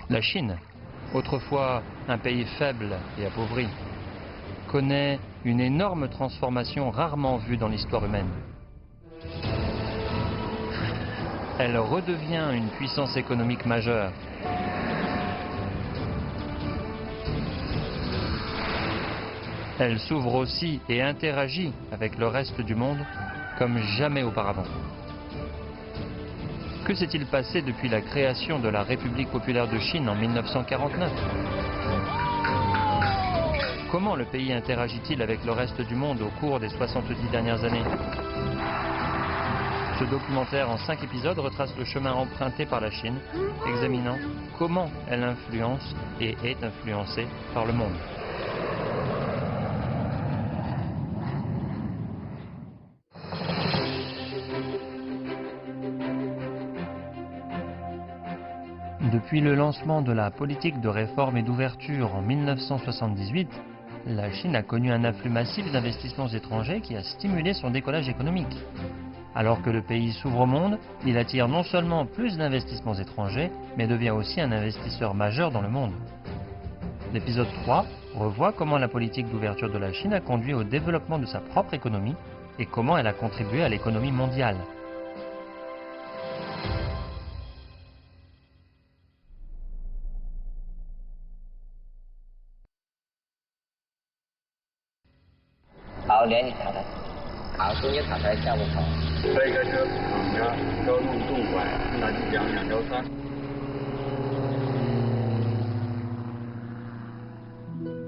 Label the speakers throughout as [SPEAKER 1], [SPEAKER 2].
[SPEAKER 1] La Chine, autrefois un pays faible et appauvri, connaît une énorme transformation rarement vue dans l'histoire humaine. Elle redevient une puissance économique majeure. Elle s'ouvre aussi et interagit avec le reste du monde comme jamais auparavant. Que s'est-il passé depuis la création de la République populaire de Chine en 1949? Comment le pays interagit-il avec le reste du monde au cours des 70 dernières années? Ce documentaire en 5 épisodes retrace le chemin emprunté par la Chine, examinant comment elle influence et est influencée par le monde. Depuis le lancement de la politique de réforme et d'ouverture en 1978, la Chine a connu un afflux massif d'investissements étrangers qui a stimulé son décollage économique. Alors que le pays s'ouvre au monde, il attire non seulement plus d'investissements étrangers, mais devient aussi un investisseur majeur dans le monde. L'épisode 3 revoit comment la politique d'ouverture de la Chine a conduit au développement de sa propre économie et comment elle a contribué à l'économie mondiale.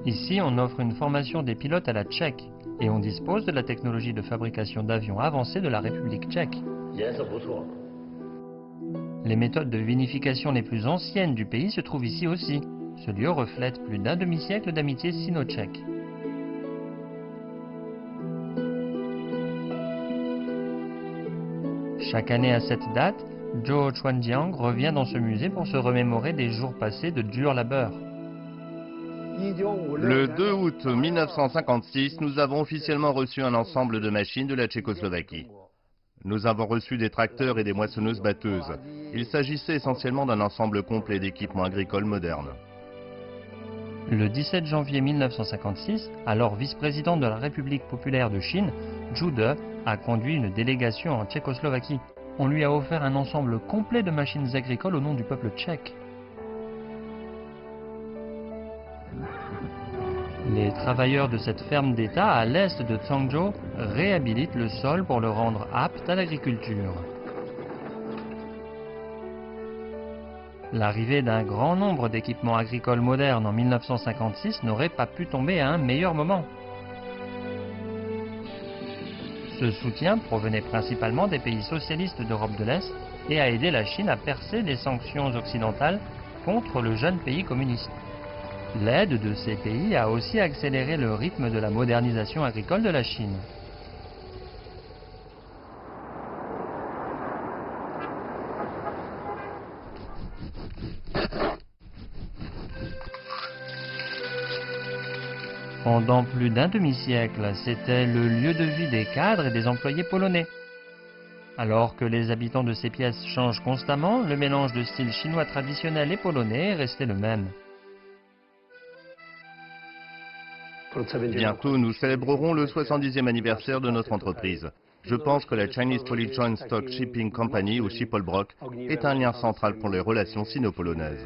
[SPEAKER 1] Ici, on offre une formation des pilotes à la tchèque et on dispose de la technologie de fabrication d'avions avancée de la République tchèque. Les méthodes de vinification les plus anciennes du pays se trouvent ici aussi. Ce lieu reflète plus d'un demi-siècle d'amitié sino-tchèque. Chaque année à cette date, Zhou Chuanjiang revient dans ce musée pour se remémorer des jours passés de dur labeur.
[SPEAKER 2] Le 2 août 1956, nous avons officiellement reçu un ensemble de machines de la Tchécoslovaquie. Nous avons reçu des tracteurs et des moissonneuses-batteuses. Il s'agissait essentiellement d'un ensemble complet d'équipements agricoles modernes.
[SPEAKER 1] Le 17 janvier 1956, alors vice-président de la République populaire de Chine, Zhu De a conduit une délégation en Tchécoslovaquie. On lui a offert un ensemble complet de machines agricoles au nom du peuple tchèque. Les travailleurs de cette ferme d'État à l'est de Zhangzhou réhabilitent le sol pour le rendre apte à l'agriculture. L'arrivée d'un grand nombre d'équipements agricoles modernes en 1956 n'aurait pas pu tomber à un meilleur moment. Ce soutien provenait principalement des pays socialistes d'Europe de l'Est et a aidé la Chine à percer les sanctions occidentales contre le jeune pays communiste. L'aide de ces pays a aussi accéléré le rythme de la modernisation agricole de la Chine. Pendant plus d'un demi-siècle, c'était le lieu de vie des cadres et des employés polonais. Alors que les habitants de ces pièces changent constamment, le mélange de style chinois traditionnel et polonais est resté le même.
[SPEAKER 2] Bientôt, nous célébrerons le 70e anniversaire de notre entreprise. Je pense que la Chinese Poly Joint Stock Shipping Company, ou Schiphol-Brock, est un lien central pour les relations sino-polonaises.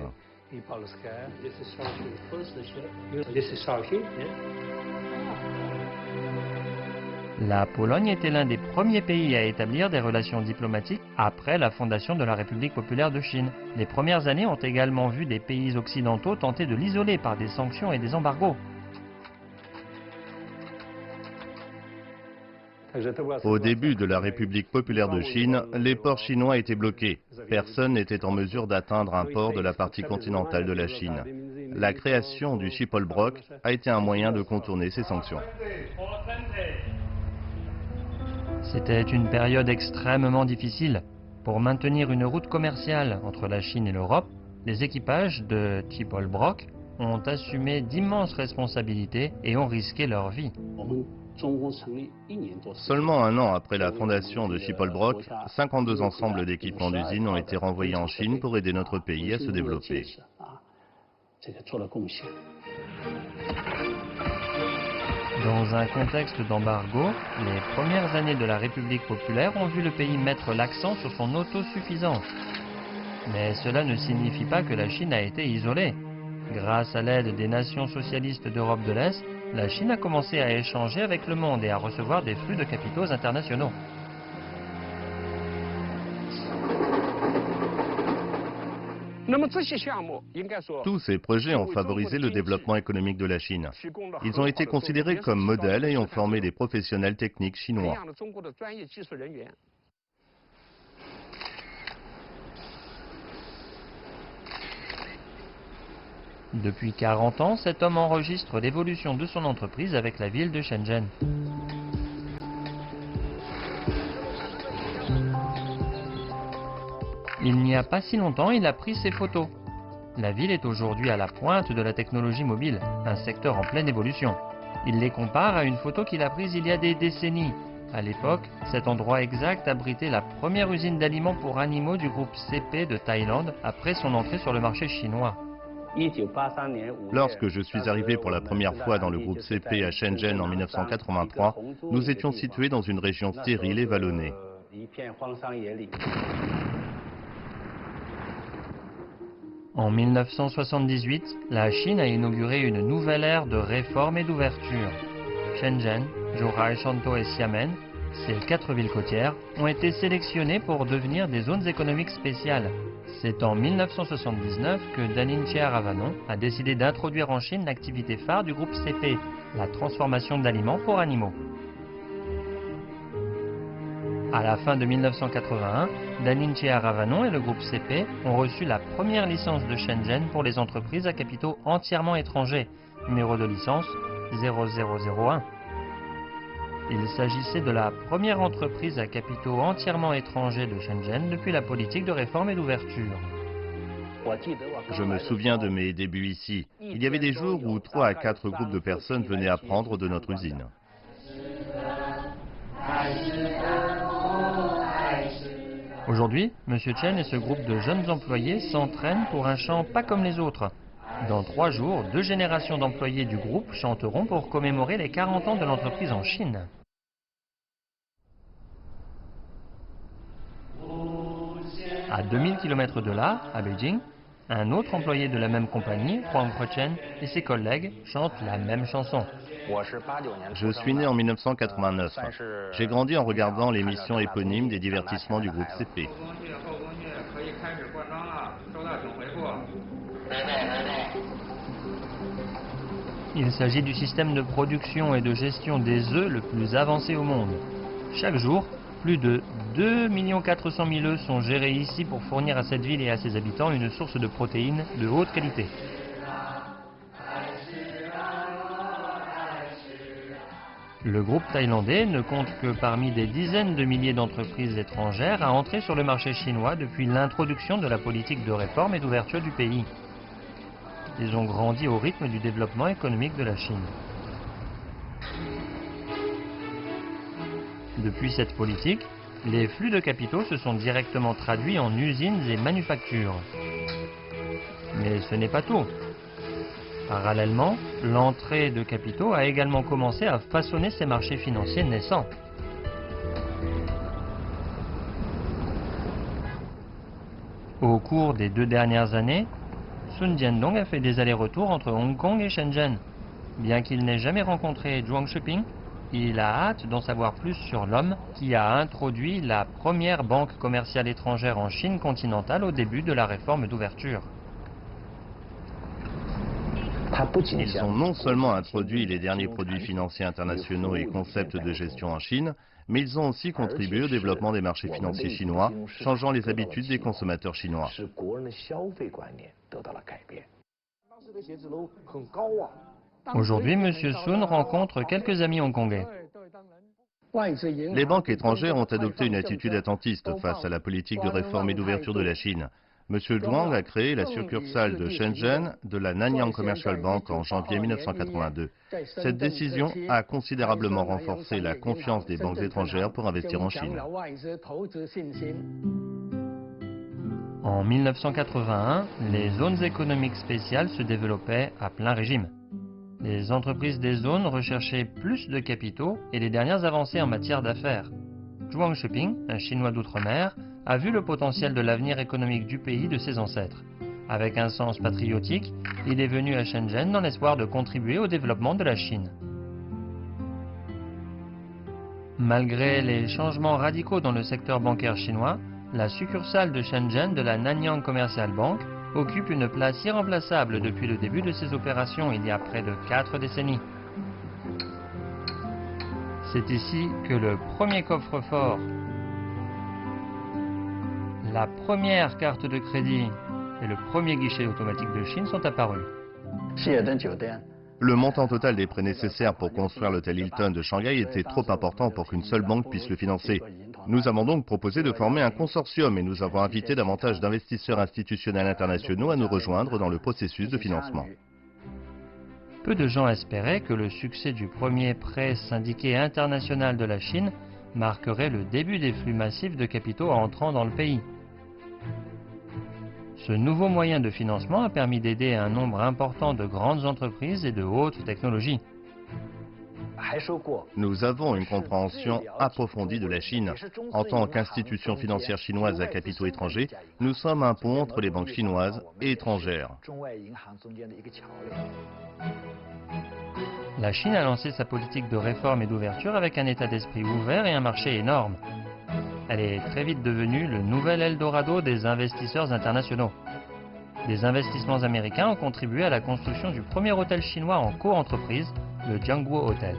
[SPEAKER 1] La Pologne était l'un des premiers pays à établir des relations diplomatiques après la fondation de la République populaire de Chine. Les premières années ont également vu des pays occidentaux tenter de l'isoler par des sanctions et des embargos.
[SPEAKER 2] Au début de la République populaire de Chine, les ports chinois étaient bloqués. Personne n'était en mesure d'atteindre un port de la partie continentale de la Chine. La création du Schiphol-Brock a été un moyen de contourner ces sanctions.
[SPEAKER 1] C'était une période extrêmement difficile. Pour maintenir une route commerciale entre la Chine et l'Europe, les équipages de Schiphol-Brock ont assumé d'immenses responsabilités et ont risqué leur vie.
[SPEAKER 2] Seulement un an après la fondation de Schiphol-Brock, 52 ensembles d'équipements d'usine ont été renvoyés en Chine pour aider notre pays à se développer.
[SPEAKER 1] Dans un contexte d'embargo, les premières années de la République populaire ont vu le pays mettre l'accent sur son autosuffisance. Mais cela ne signifie pas que la Chine a été isolée. Grâce à l'aide des nations socialistes d'Europe de l'Est, la Chine a commencé à échanger avec le monde et à recevoir des flux de capitaux internationaux.
[SPEAKER 2] Tous ces projets ont favorisé le développement économique de la Chine. Ils ont été considérés comme modèles et ont formé des professionnels techniques chinois.
[SPEAKER 1] Depuis 40 ans, cet homme enregistre l'évolution de son entreprise avec la ville de Shenzhen. Il n'y a pas si longtemps, il a pris ses photos. La ville est aujourd'hui à la pointe de la technologie mobile, un secteur en pleine évolution. Il les compare à une photo qu'il a prise il y a des décennies. À l'époque, cet endroit exact abritait la première usine d'aliments pour animaux du groupe CP de Thaïlande après son entrée sur le marché chinois.
[SPEAKER 2] Lorsque je suis arrivé pour la première fois dans le groupe CP à Shenzhen en 1983, nous étions situés dans une région stérile et vallonnée.
[SPEAKER 1] En 1978, la Chine a inauguré une nouvelle ère de réforme et d'ouverture. Shenzhen, Zhuhai, Shantou et Xiamen, ces 4 villes côtières, ont été sélectionnées pour devenir des zones économiques spéciales. C'est en 1979 que Danin Chiaravanon a décidé d'introduire en Chine l'activité phare du groupe CP, la transformation d'aliments pour animaux. À la fin de 1981, Danin Chiaravanon et le groupe CP ont reçu la première licence de Shenzhen pour les entreprises à capitaux entièrement étrangers, numéro de licence 0001. Il s'agissait de la première entreprise à capitaux entièrement étrangers de Shenzhen depuis la politique de réforme et d'ouverture.
[SPEAKER 2] Je me souviens de mes débuts ici. Il y avait des jours où 3 à 4 groupes de personnes venaient apprendre de notre usine.
[SPEAKER 1] Aujourd'hui, M. Chen et ce groupe de jeunes employés s'entraînent pour un chant pas comme les autres. Dans 3 jours, 2 générations d'employés du groupe chanteront pour commémorer les 40 ans de l'entreprise en Chine. À 2000 km de là, à Beijing, un autre employé de la même compagnie, Huang Hechen, et ses collègues chantent la même chanson.
[SPEAKER 2] Je suis né en 1989. J'ai grandi en regardant l'émission éponyme des divertissements du groupe CP.
[SPEAKER 1] Il s'agit du système de production et de gestion des œufs le plus avancé au monde. Chaque jour, plus de 2 400 000 œufs sont gérés ici pour fournir à cette ville et à ses habitants une source de protéines de haute qualité. Le groupe thaïlandais ne compte que parmi des dizaines de milliers d'entreprises étrangères à entrer sur le marché chinois depuis l'introduction de la politique de réforme et d'ouverture du pays. Ils ont grandi au rythme du développement économique de la Chine. Depuis cette politique, les flux de capitaux se sont directement traduits en usines et manufactures. Mais ce n'est pas tout. Parallèlement, l'entrée de capitaux a également commencé à façonner ces marchés financiers naissants. Au cours des 2 dernières années, Sun Jiandong a fait des allers-retours entre Hong Kong et Shenzhen. Bien qu'il n'ait jamais rencontré Zhuang Shuping, il a hâte d'en savoir plus sur l'homme qui a introduit la première banque commerciale étrangère en Chine continentale au début de la réforme d'ouverture.
[SPEAKER 2] Ils ont non seulement introduit les derniers produits financiers internationaux et concepts de gestion en Chine, mais ils ont aussi contribué au développement des marchés financiers chinois, changeant les habitudes des consommateurs chinois.
[SPEAKER 1] Aujourd'hui, M. Sun rencontre quelques amis hongkongais.
[SPEAKER 2] Les banques étrangères ont adopté une attitude attentiste face à la politique de réforme et d'ouverture de la Chine. M. Zhuang a créé la succursale de Shenzhen de la Nanyang Commercial Bank en janvier 1982. Cette décision a considérablement renforcé la confiance des banques étrangères pour investir en Chine.
[SPEAKER 1] En 1981, les zones économiques spéciales se développaient à plein régime. Les entreprises des zones recherchaient plus de capitaux et les dernières avancées en matière d'affaires. Zhuang Shiping, un Chinois d'outre-mer, a vu le potentiel de l'avenir économique du pays de ses ancêtres. Avec un sens patriotique, il est venu à Shenzhen dans l'espoir de contribuer au développement de la Chine. Malgré les changements radicaux dans le secteur bancaire chinois, la succursale de Shenzhen de la Nanyang Commercial Bank occupe une place irremplaçable depuis le début de ses opérations il y a près de 4 décennies. C'est ici que le premier coffre-fort, la première carte de crédit et le premier guichet automatique de Chine sont apparus.
[SPEAKER 2] Le montant total des prêts nécessaires pour construire l'hôtel Hilton de Shanghai était trop important pour qu'une seule banque puisse le financer. Nous avons donc proposé de former un consortium et nous avons invité davantage d'investisseurs institutionnels internationaux à nous rejoindre dans le processus de financement.
[SPEAKER 1] Peu de gens espéraient que le succès du premier prêt syndiqué international de la Chine marquerait le début des flux massifs de capitaux entrant dans le pays. Ce nouveau moyen de financement a permis d'aider un nombre important de grandes entreprises et de hautes technologies.
[SPEAKER 2] Nous avons une compréhension approfondie de la Chine. En tant qu'institution financière chinoise à capitaux étrangers, nous sommes un pont entre les banques chinoises et étrangères.
[SPEAKER 1] La Chine a lancé sa politique de réforme et d'ouverture avec un état d'esprit ouvert et un marché énorme. Elle est très vite devenue le nouvel Eldorado des investisseurs internationaux. Des investissements américains ont contribué à la construction du premier hôtel chinois en co-entreprise, le Jiangguo Hotel.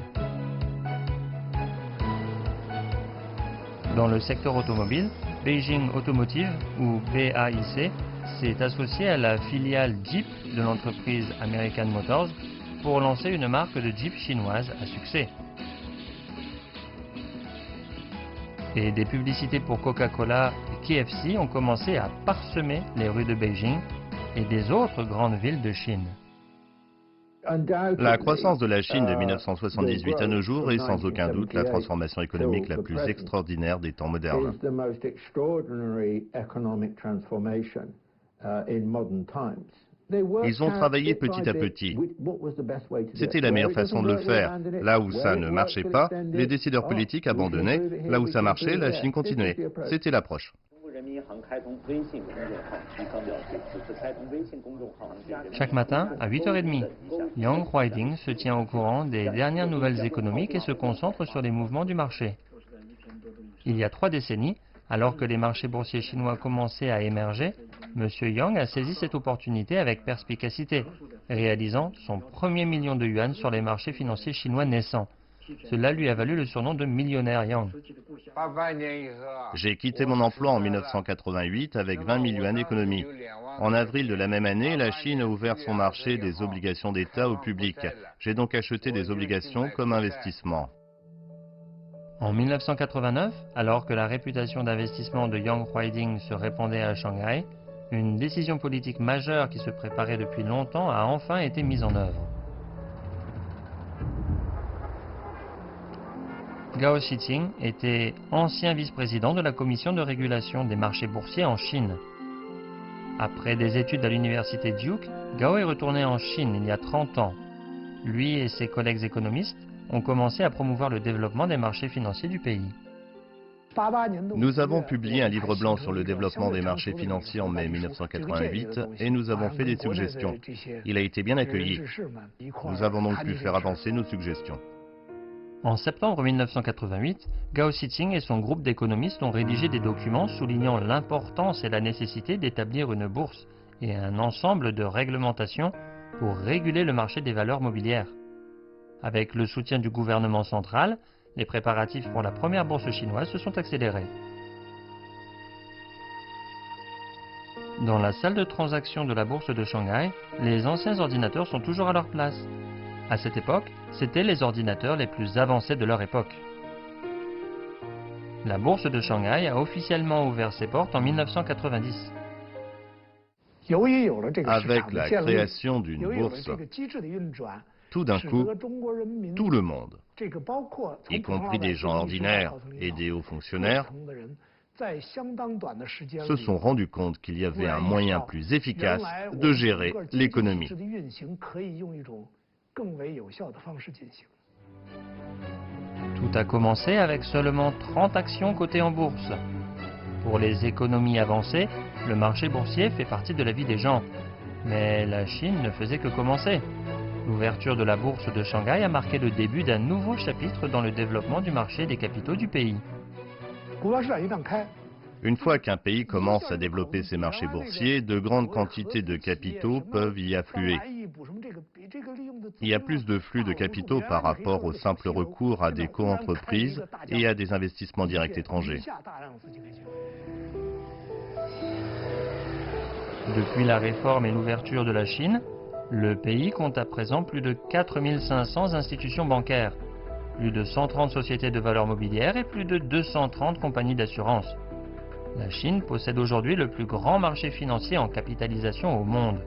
[SPEAKER 1] Dans le secteur automobile, Beijing Automotive, ou BAIC, s'est associé à la filiale Jeep de l'entreprise American Motors pour lancer une marque de Jeep chinoise à succès. Et des publicités pour Coca-Cola et KFC ont commencé à parsemer les rues de Beijing et des autres grandes villes de Chine.
[SPEAKER 2] La croissance de la Chine de 1978 à nos jours est sans aucun doute la transformation économique la plus extraordinaire des temps modernes. Ils ont travaillé petit à petit. C'était la meilleure façon de le faire. Là où ça ne marchait pas, les décideurs politiques abandonnaient. Là où ça marchait, la Chine continuait. C'était l'approche.
[SPEAKER 1] Chaque matin, à 8h30, Yang Huaiding se tient au courant des dernières nouvelles économiques et se concentre sur les mouvements du marché. Il y a 3 décennies, alors que les marchés boursiers chinois commençaient à émerger, M. Yang a saisi cette opportunité avec perspicacité, réalisant son premier million de yuan sur les marchés financiers chinois naissants. Cela lui a valu le surnom de millionnaire Yang.
[SPEAKER 2] J'ai quitté mon emploi en 1988 avec 20 000 yuan d'économie. En avril de la même année, la Chine a ouvert son marché des obligations d'État au public. J'ai donc acheté des obligations comme investissement.
[SPEAKER 1] En 1989, alors que la réputation d'investissement de Yang Huaiding se répandait à Shanghai, une décision politique majeure qui se préparait depuis longtemps a enfin été mise en œuvre. Gao Xiqing était ancien vice-président de la commission de régulation des marchés boursiers en Chine. Après des études à l'université Duke, Gao est retourné en Chine il y a 30 ans. Lui et ses collègues économistes ont commencé à promouvoir le développement des marchés financiers du pays.
[SPEAKER 2] Nous avons publié un livre blanc sur le développement des marchés financiers en mai 1988 et nous avons fait des suggestions. Il a été bien accueilli. Nous avons donc pu faire avancer nos suggestions.
[SPEAKER 1] En septembre 1988, Gao Xiqing et son groupe d'économistes ont rédigé des documents soulignant l'importance et la nécessité d'établir une bourse et un ensemble de réglementations pour réguler le marché des valeurs mobilières. Avec le soutien du gouvernement central, les préparatifs pour la première bourse chinoise se sont accélérés. Dans la salle de transaction de la bourse de Shanghai, les anciens ordinateurs sont toujours à leur place. À cette époque, c'étaient les ordinateurs les plus avancés de leur époque. La bourse de Shanghai a officiellement ouvert ses portes en 1990.
[SPEAKER 2] Avec la création d'une bourse, tout d'un coup, tout le monde, y compris des gens ordinaires et des hauts fonctionnaires, se sont rendus compte qu'il y avait un moyen plus efficace de gérer l'économie.
[SPEAKER 1] Tout a commencé avec seulement 30 actions cotées en bourse. Pour les économies avancées, le marché boursier fait partie de la vie des gens. Mais la Chine ne faisait que commencer. L'ouverture de la bourse de Shanghai a marqué le début d'un nouveau chapitre dans le développement du marché des capitaux du pays.
[SPEAKER 2] Une fois qu'un pays commence à développer ses marchés boursiers, de grandes quantités de capitaux peuvent y affluer. Il y a plus de flux de capitaux par rapport au simple recours à des co-entreprises et à des investissements directs étrangers.
[SPEAKER 1] Depuis la réforme et l'ouverture de la Chine, le pays compte à présent plus de 4500 institutions bancaires, plus de 130 sociétés de valeurs mobilières et plus de 230 compagnies d'assurance. La Chine possède aujourd'hui le plus grand marché financier en capitalisation au monde.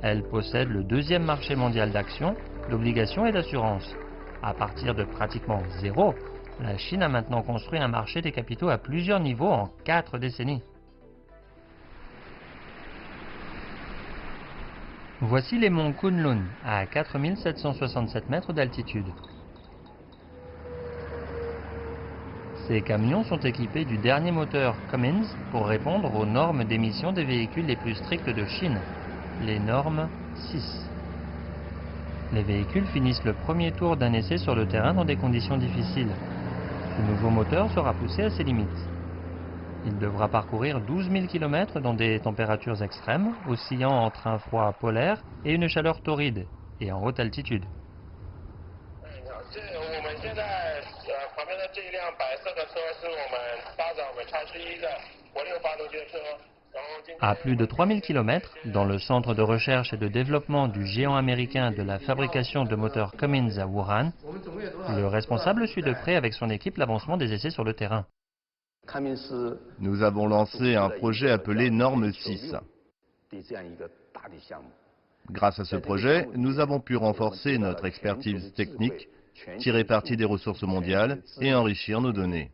[SPEAKER 1] Elle possède le deuxième marché mondial d'actions, d'obligations et d'assurances. À partir de pratiquement zéro, la Chine a maintenant construit un marché des capitaux à plusieurs niveaux en 4 décennies. Voici les monts Kunlun, à 4767 mètres d'altitude. Ces camions sont équipés du dernier moteur Cummins pour répondre aux normes d'émission des véhicules les plus strictes de Chine, les normes 6. Les véhicules finissent le premier tour d'un essai sur le terrain dans des conditions difficiles. Le nouveau moteur sera poussé à ses limites. Il devra parcourir 12 000 km dans des températures extrêmes, oscillant entre un froid polaire et une chaleur torride, et en haute altitude. À plus de 3000 km, dans le centre de recherche et de développement du géant américain de la fabrication de moteurs Cummins à Wuhan, le responsable suit de près avec son équipe l'avancement des essais sur le terrain.
[SPEAKER 2] Nous avons lancé un projet appelé Norme 6. Grâce à ce projet, nous avons pu renforcer notre expertise technique, tirer parti des ressources mondiales et enrichir nos données.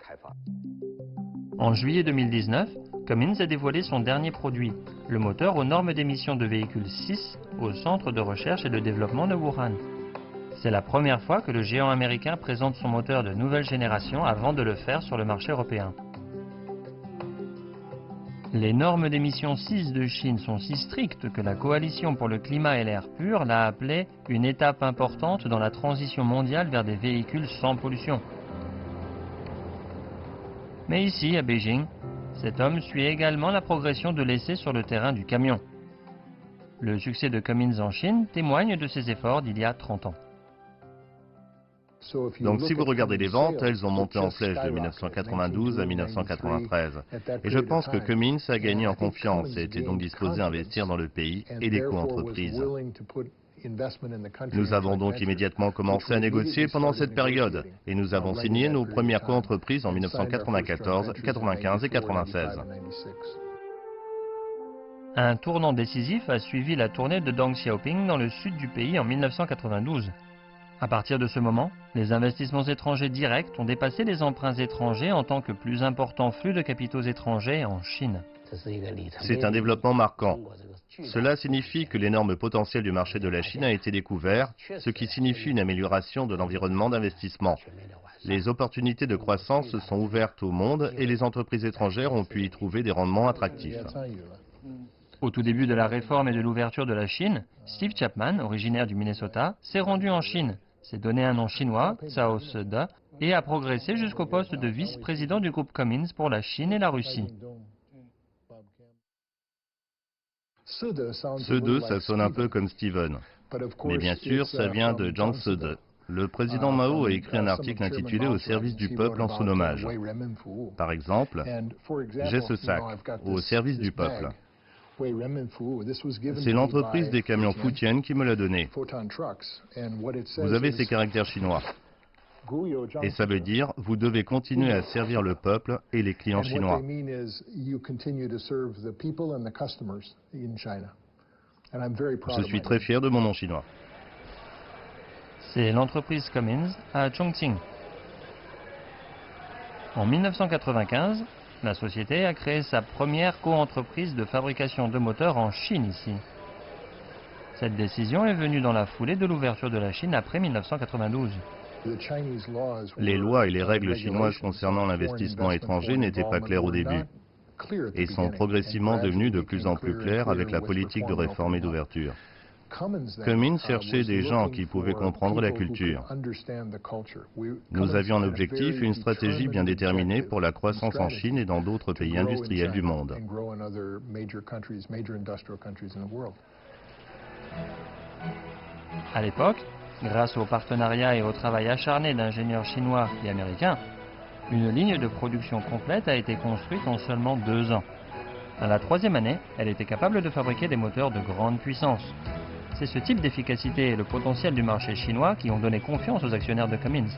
[SPEAKER 1] En juillet 2019, Cummins a dévoilé son dernier produit, le moteur aux normes d'émission de véhicules 6 au centre de recherche et de développement de Wuhan. C'est la première fois que le géant américain présente son moteur de nouvelle génération avant de le faire sur le marché européen. Les normes d'émission 6 de Chine sont si strictes que la Coalition pour le climat et l'air pur l'a appelée une étape importante dans la transition mondiale vers des véhicules sans pollution. Mais ici, à Beijing, cet homme suit également la progression de l'essai sur le terrain du camion. Le succès de Cummins en Chine témoigne de ses efforts d'il y a 30 ans.
[SPEAKER 2] Donc si vous regardez les ventes, elles ont monté en flèche de 1992 à 1993. Et je pense que Cummins a gagné en confiance et était donc disposé à investir dans le pays et les co-entreprises. Nous avons donc immédiatement commencé à négocier pendant cette période et nous avons signé nos premières co-entreprises en 1994, 95 et 96.
[SPEAKER 1] Un tournant décisif a suivi la tournée de Deng Xiaoping dans le sud du pays en 1992. À partir de ce moment, les investissements étrangers directs ont dépassé les emprunts étrangers en tant que plus important flux de capitaux étrangers en Chine.
[SPEAKER 2] C'est un développement marquant. Cela signifie que l'énorme potentiel du marché de la Chine a été découvert, ce qui signifie une amélioration de l'environnement d'investissement. Les opportunités de croissance se sont ouvertes au monde et les entreprises étrangères ont pu y trouver des rendements attractifs.
[SPEAKER 1] Au tout début de la réforme et de l'ouverture de la Chine, Steve Chapman, originaire du Minnesota, s'est rendu en Chine, s'est donné un nom chinois, Cao Zhede, et a progressé jusqu'au poste de vice-président du groupe Cummins pour la Chine et la Russie.
[SPEAKER 2] Zhede, ça sonne un peu comme Steven. Mais bien sûr, ça vient de Jiang Zhede. Le président Mao a écrit un article intitulé « Au service du peuple » en son hommage. Par exemple, j'ai ce sac, « Au service du peuple ». C'est l'entreprise des camions Futian qui me l'a donné. Vous avez ces caractères chinois. Et ça veut dire, vous devez continuer à servir le peuple et les clients chinois. Je suis très fier de mon nom chinois.
[SPEAKER 1] C'est l'entreprise Cummins à Chongqing. En 1995, La société a créé sa première co-entreprise de fabrication de moteurs en Chine ici. Cette décision est venue dans la foulée de l'ouverture de la Chine après 1992.
[SPEAKER 2] Les lois et les règles chinoises concernant l'investissement étranger n'étaient pas claires au début et sont progressivement devenues de plus en plus claires avec la politique de réforme et d'ouverture. Cummins cherchait des gens qui pouvaient comprendre la culture. Nous avions en objectif une stratégie bien déterminée pour la croissance en Chine et dans d'autres pays industriels du monde.
[SPEAKER 1] À l'époque, grâce au partenariat et au travail acharné d'ingénieurs chinois et américains, une ligne de production complète a été construite en seulement 2 ans. À la 3e année, elle était capable de fabriquer des moteurs de grande puissance. C'est ce type d'efficacité et le potentiel du marché chinois qui ont donné confiance aux actionnaires de Cummins.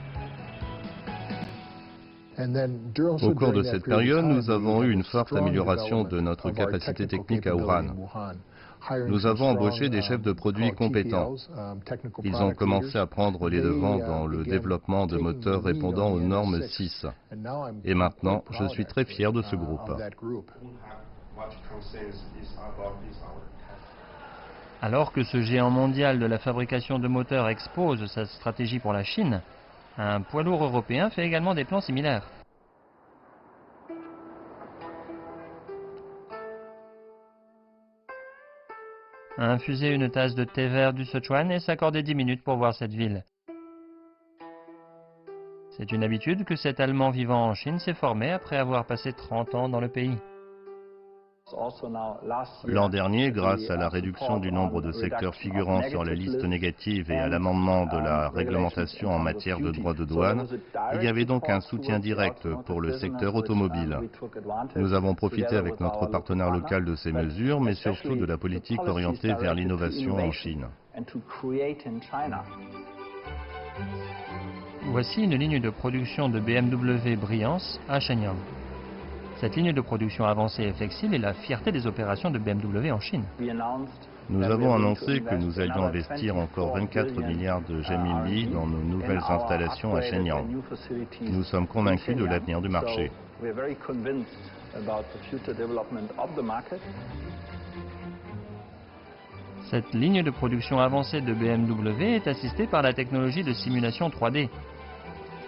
[SPEAKER 2] Au cours de cette période, nous avons eu une forte amélioration de notre capacité technique à Wuhan. Nous avons embauché des chefs de produits compétents. Ils ont commencé à prendre les devants dans le développement de moteurs répondant aux normes 6. Et maintenant, je suis très fier de ce groupe.
[SPEAKER 1] Alors que ce géant mondial de la fabrication de moteurs expose sa stratégie pour la Chine, un poids lourd européen fait également des plans similaires. Infuser une tasse de thé vert du Sichuan et s'accorder 10 minutes pour voir cette ville. C'est une habitude que cet Allemand vivant en Chine s'est formé après avoir passé 30 ans dans le pays.
[SPEAKER 2] L'an dernier, grâce à la réduction du nombre de secteurs figurant sur la liste négative et à l'amendement de la réglementation en matière de droits de douane, il y avait donc un soutien direct pour le secteur automobile. Nous avons profité avec notre partenaire local de ces mesures, mais surtout de la politique orientée vers l'innovation en Chine.
[SPEAKER 1] Voici une ligne de production de BMW Briance à Shenyang. Cette ligne de production avancée et flexible est la fierté des opérations de BMW en Chine.
[SPEAKER 2] Nous avons annoncé que nous allions investir encore 24 milliards de renminbi dans nos nouvelles installations à Shenyang. Nous sommes convaincus de l'avenir du marché.
[SPEAKER 1] Cette ligne de production avancée de BMW est assistée par la technologie de simulation 3D.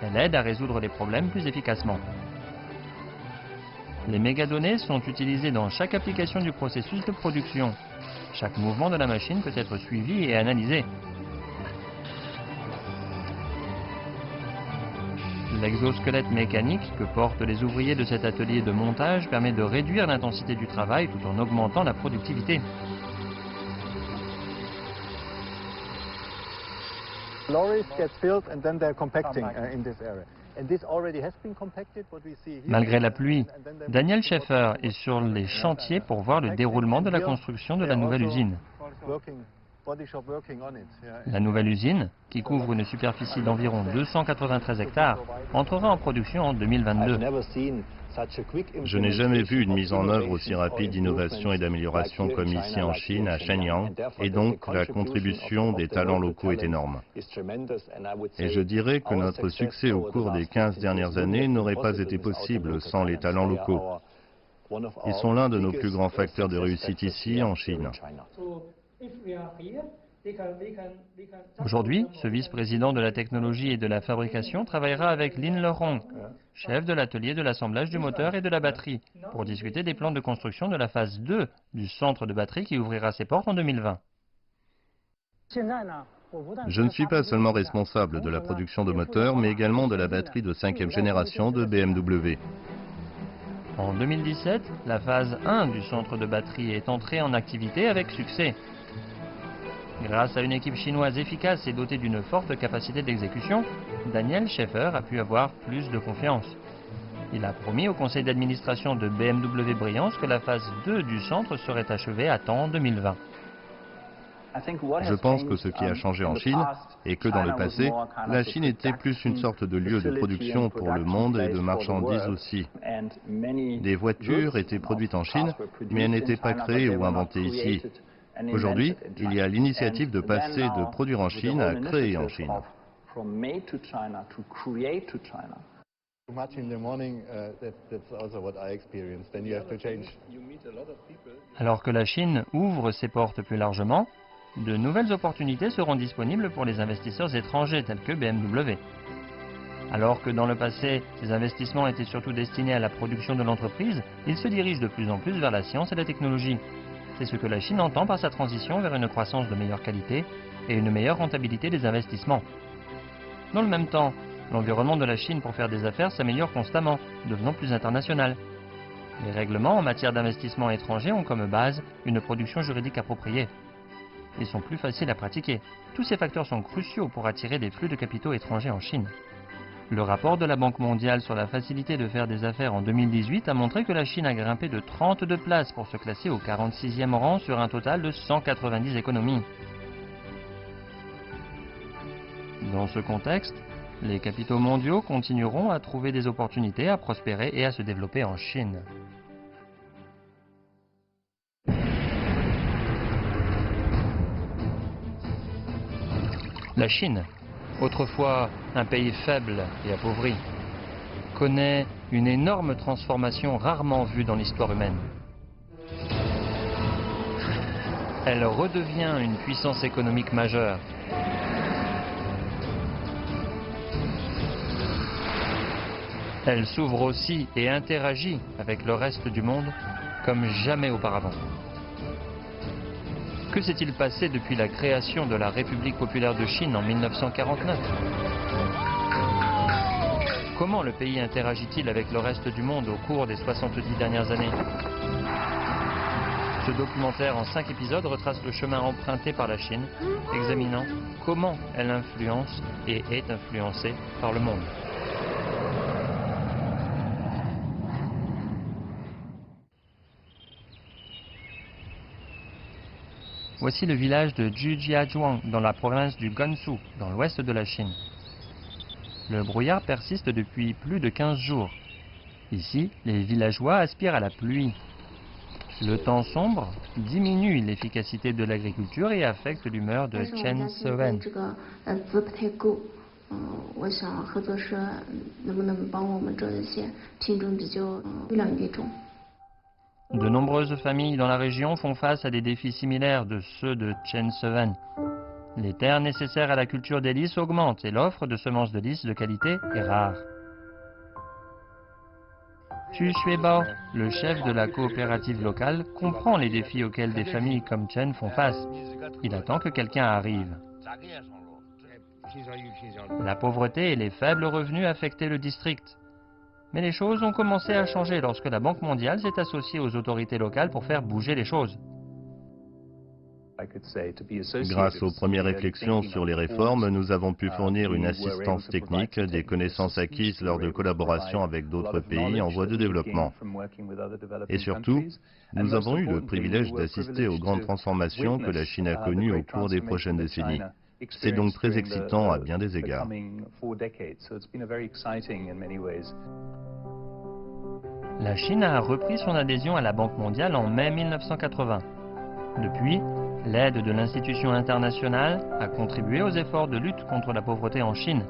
[SPEAKER 1] Elle aide à résoudre les problèmes plus efficacement. Les mégadonnées sont utilisées dans chaque application du processus de production. Chaque mouvement de la machine peut être suivi et analysé. L'exosquelette mécanique que portent les ouvriers de cet atelier de montage permet de réduire l'intensité du travail tout en augmentant la productivité. Malgré la pluie, Daniel Schaeffer est sur les chantiers pour voir le déroulement de la construction de la nouvelle usine. La nouvelle usine, qui couvre une superficie d'environ 293 hectares, entrera en production en 2022.
[SPEAKER 2] Je n'ai jamais vu une mise en œuvre aussi rapide d'innovation et d'amélioration comme ici en Chine, à Shenyang, et donc la contribution des talents locaux est énorme. Et je dirais que notre succès au cours des 15 dernières années n'aurait pas été possible sans les talents locaux. Ils sont l'un de nos plus grands facteurs de réussite ici, en Chine.
[SPEAKER 1] Aujourd'hui, ce vice-président de la technologie et de la fabrication travaillera avec Lin Lerong, chef de l'atelier de l'assemblage du moteur et de la batterie, pour discuter des plans de construction de la phase 2 du centre de batterie qui ouvrira ses portes en 2020.
[SPEAKER 2] Je ne suis pas seulement responsable de la production de moteurs, mais également de la batterie de 5e génération de BMW.
[SPEAKER 1] En 2017, la phase 1 du centre de batterie est entrée en activité avec succès. Grâce à une équipe chinoise efficace et dotée d'une forte capacité d'exécution, Daniel Schaeffer a pu avoir plus de confiance. Il a promis au conseil d'administration de BMW Briance que la phase 2 du centre serait achevée à temps en 2020.
[SPEAKER 2] Je pense que ce qui a changé en Chine est que dans le passé, la Chine était plus une sorte de lieu de production pour le monde et de marchandises aussi. Des voitures étaient produites en Chine, mais elles n'étaient pas créées ou inventées ici. Aujourd'hui, il y a l'initiative de passer de produire en Chine à créer en Chine.
[SPEAKER 1] Alors que la Chine ouvre ses portes plus largement, de nouvelles opportunités seront disponibles pour les investisseurs étrangers tels que BMW. Alors que dans le passé, ces investissements étaient surtout destinés à la production de l'entreprise, ils se dirigent de plus en plus vers la science et la technologie. C'est ce que la Chine entend par sa transition vers une croissance de meilleure qualité et une meilleure rentabilité des investissements. Dans le même temps, l'environnement de la Chine pour faire des affaires s'améliore constamment, devenant plus international. Les règlements en matière d'investissement étranger ont comme base une production juridique appropriée. Ils sont plus faciles à pratiquer. Tous ces facteurs sont cruciaux pour attirer des flux de capitaux étrangers en Chine. Le rapport de la Banque mondiale sur la facilité de faire des affaires en 2018 a montré que la Chine a grimpé de 32 places pour se classer au 46e rang sur un total de 190 économies. Dans ce contexte, les capitaux mondiaux continueront à trouver des opportunités à prospérer et à se développer en Chine. La Chine, autrefois un pays faible et appauvri, connaît une énorme transformation rarement vue dans l'histoire humaine. Elle redevient une puissance économique majeure. Elle s'ouvre aussi et interagit avec le reste du monde comme jamais auparavant. Que s'est-il passé depuis la création de la République populaire de Chine en 1949? Comment le pays interagit-il avec le reste du monde au cours des 70 dernières années? Ce documentaire en 5 épisodes retrace le chemin emprunté par la Chine, examinant comment elle influence et est influencée par le monde. Voici le village de Zhujiazhuang dans la province du Gansu, dans l'ouest de la Chine. Le brouillard persiste depuis plus de 15 jours. Ici, les villageois aspirent à la pluie. Le temps sombre diminue l'efficacité de l'agriculture et affecte l'humeur de Chen Sewen. De nombreuses familles dans la région font face à des défis similaires de ceux de Chen Sewen. Les terres nécessaires à la culture des lys augmentent et l'offre de semences de lys de qualité est rare. Xu Xuebao, le chef de la coopérative locale, comprend les défis auxquels des familles comme Chen font face. Il attend que quelqu'un arrive. La pauvreté et les faibles revenus affectaient le district. Mais les choses ont commencé à changer lorsque la Banque mondiale s'est associée aux autorités locales pour faire bouger les choses.
[SPEAKER 2] Grâce aux premières réflexions sur les réformes, nous avons pu fournir une assistance technique, des connaissances acquises lors de collaborations avec d'autres pays en voie de développement. Et surtout, nous avons eu le privilège d'assister aux grandes transformations que la Chine a connues au cours des prochaines décennies. C'est donc très excitant à bien des égards.
[SPEAKER 1] La Chine a repris son adhésion à la Banque mondiale en mai 1980. Depuis, l'aide de l'institution internationale a contribué aux efforts de lutte contre la pauvreté en Chine,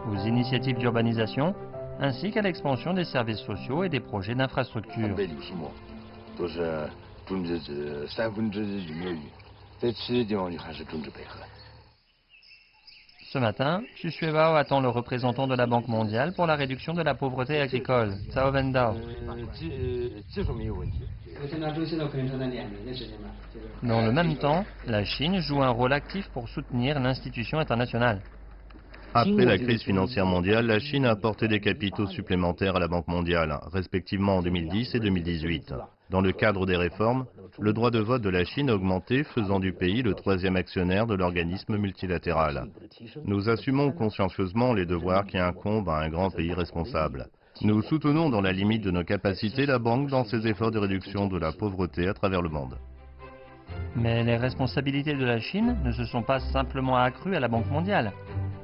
[SPEAKER 1] aux initiatives d'urbanisation, ainsi qu'à l'expansion des services sociaux et des projets d'infrastructure. Ce matin, Xu Xuebao attend le représentant de la Banque mondiale pour la réduction de la pauvreté agricole, Zhao Wendao. Dans le même temps, la Chine joue un rôle actif pour soutenir l'institution internationale.
[SPEAKER 2] Après la crise financière mondiale, la Chine a apporté des capitaux supplémentaires à la Banque mondiale, respectivement en 2010 et 2018. Dans le cadre des réformes, le droit de vote de la Chine a augmenté, faisant du pays le 3e actionnaire de l'organisme multilatéral. Nous assumons consciencieusement les devoirs qui incombent à un grand pays responsable. Nous soutenons dans la limite de nos capacités la Banque dans ses efforts de réduction de la pauvreté à travers le monde.
[SPEAKER 1] Mais les responsabilités de la Chine ne se sont pas simplement accrues à la Banque mondiale.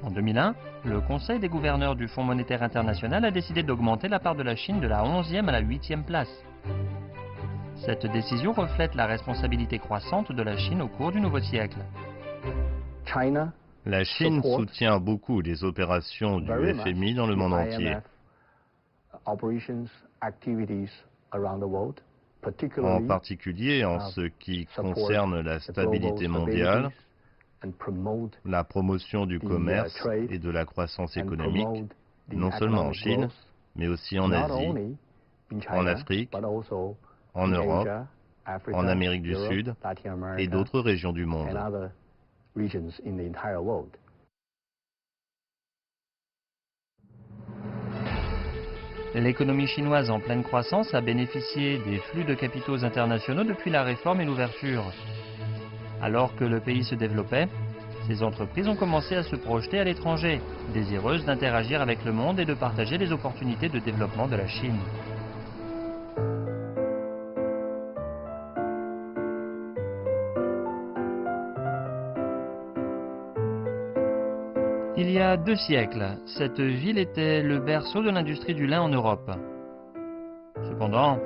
[SPEAKER 1] En 2001, le Conseil des gouverneurs du Fonds monétaire international a décidé d'augmenter la part de la Chine de la 11e à la 8e place. Cette décision reflète la responsabilité croissante de la Chine au cours du nouveau siècle.
[SPEAKER 2] La Chine soutient beaucoup les opérations du FMI dans le monde entier. en particulier en ce qui concerne la stabilité mondiale, la promotion du commerce et de la croissance économique, non seulement en Chine, mais aussi en Asie, en Afrique, en Europe, en Amérique du Sud et d'autres régions du monde.
[SPEAKER 1] L'économie chinoise en pleine croissance a bénéficié des flux de capitaux internationaux depuis la réforme et l'ouverture. Alors que le pays se développait, ces entreprises ont commencé à se projeter à l'étranger, désireuses d'interagir avec le monde et de partager les opportunités de développement de la Chine. Il y a 2 siècles, cette ville était le berceau de l'industrie du lin en Europe. Cependant,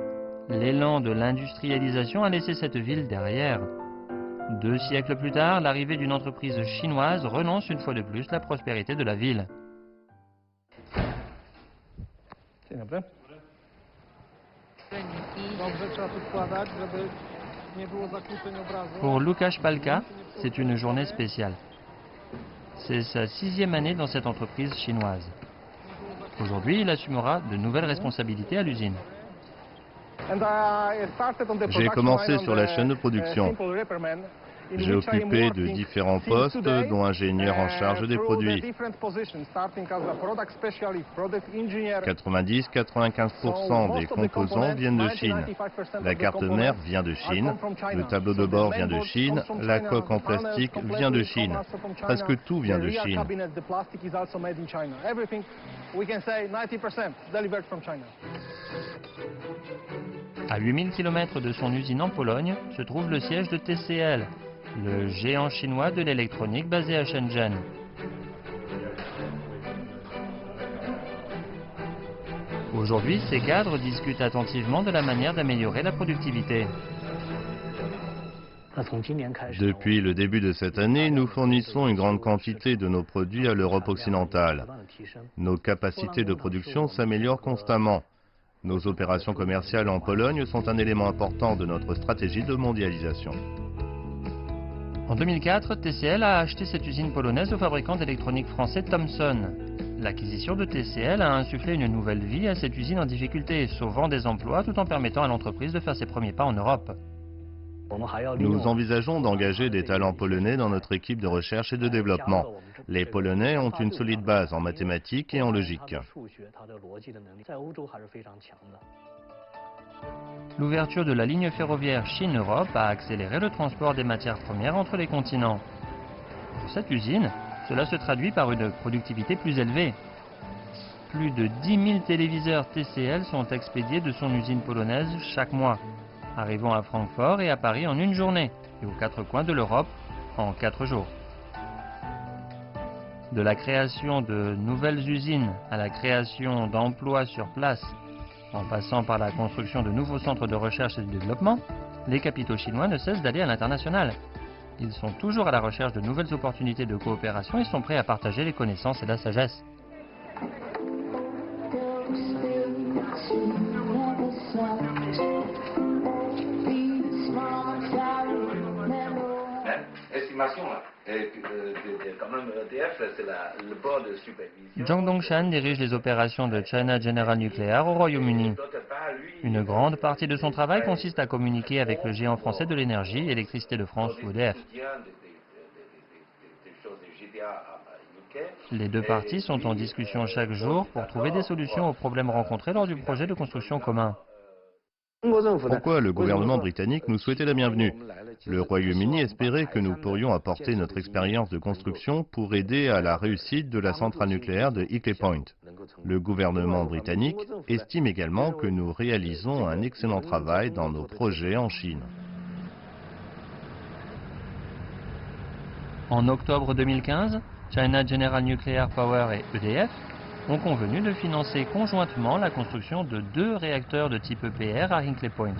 [SPEAKER 1] l'élan de l'industrialisation a laissé cette ville derrière. 2 siècles plus tard, l'arrivée d'une entreprise chinoise relance une fois de plus la prospérité de la ville. Pour Łukasz Palka, c'est une journée spéciale. C'est sa 6e année dans cette entreprise chinoise. Aujourd'hui, il assumera de nouvelles responsabilités à l'usine.
[SPEAKER 2] J'ai commencé sur la chaîne de production. J'ai occupé de différents postes, dont ingénieur en charge des produits. 90-95% des composants viennent de Chine. La carte mère vient de Chine, le tableau de bord vient de Chine, la coque en plastique vient de Chine. Presque tout vient de Chine.
[SPEAKER 1] À 8000 km de son usine en Pologne se trouve le siège de TCL, le géant chinois de l'électronique basé à Shenzhen. Aujourd'hui, ces cadres discutent attentivement de la manière d'améliorer la productivité.
[SPEAKER 2] Depuis le début de cette année, nous fournissons une grande quantité de nos produits à l'Europe occidentale. Nos capacités de production s'améliorent constamment. Nos opérations commerciales en Pologne sont un élément important de notre stratégie de mondialisation.
[SPEAKER 1] En 2004, TCL a acheté cette usine polonaise au fabricant d'électronique français Thomson. L'acquisition de TCL a insufflé une nouvelle vie à cette usine en difficulté, sauvant des emplois tout en permettant à l'entreprise de faire ses premiers pas en Europe.
[SPEAKER 2] Nous envisageons d'engager des talents polonais dans notre équipe de recherche et de développement. Les Polonais ont une solide base en mathématiques et en logique.
[SPEAKER 1] L'ouverture de la ligne ferroviaire Chine-Europe a accéléré le transport des matières premières entre les continents. Pour cette usine, cela se traduit par une productivité plus élevée. Plus de 10 000 téléviseurs TCL sont expédiés de son usine polonaise chaque mois, arrivant à Francfort et à Paris en une journée, et aux 4 coins de l'Europe en 4 jours. De la création de nouvelles usines à la création d'emplois sur place, en passant par la construction de nouveaux centres de recherche et de développement, les capitaux chinois ne cessent d'aller à l'international. Ils sont toujours à la recherche de nouvelles opportunités de coopération et sont prêts à partager les connaissances et la sagesse. Zhang Dongshan dirige les opérations de China General Nuclear au Royaume-Uni. Une grande partie de son travail consiste à communiquer avec le géant français de l'énergie, Électricité de France ou EDF. Les 2 parties sont en discussion chaque jour pour trouver des solutions aux problèmes rencontrés lors du projet de construction commun.
[SPEAKER 2] Pourquoi le gouvernement britannique nous souhaitait la bienvenue? Le Royaume-Uni espérait que nous pourrions apporter notre expérience de construction pour aider à la réussite de la centrale nucléaire de Hinkley Point. Le gouvernement britannique estime également que nous réalisons un excellent travail dans nos projets en Chine.
[SPEAKER 1] En octobre 2015, China General Nuclear Power et EDF ont convenu de financer conjointement la construction de 2 réacteurs de type EPR à Hinkley Point.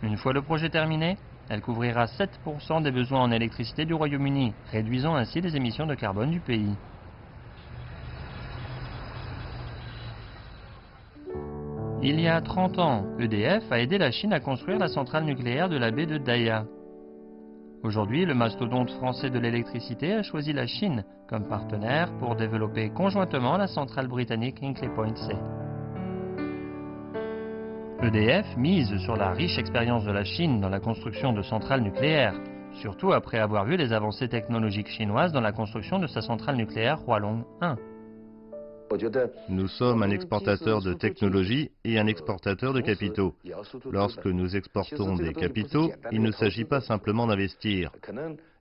[SPEAKER 1] Une fois le projet terminé, elle couvrira 7% des besoins en électricité du Royaume-Uni, réduisant ainsi les émissions de carbone du pays. Il y a 30 ans, EDF a aidé la Chine à construire la centrale nucléaire de la baie de Daya. Aujourd'hui, le mastodonte français de l'électricité a choisi la Chine comme partenaire pour développer conjointement la centrale britannique Hinkley Point C. EDF mise sur la riche expérience de la Chine dans la construction de centrales nucléaires, surtout après avoir vu les avancées technologiques chinoises dans la construction de sa centrale nucléaire Hualong 1.
[SPEAKER 2] Nous sommes un exportateur de technologie et un exportateur de capitaux. Lorsque nous exportons des capitaux, il ne s'agit pas simplement d'investir.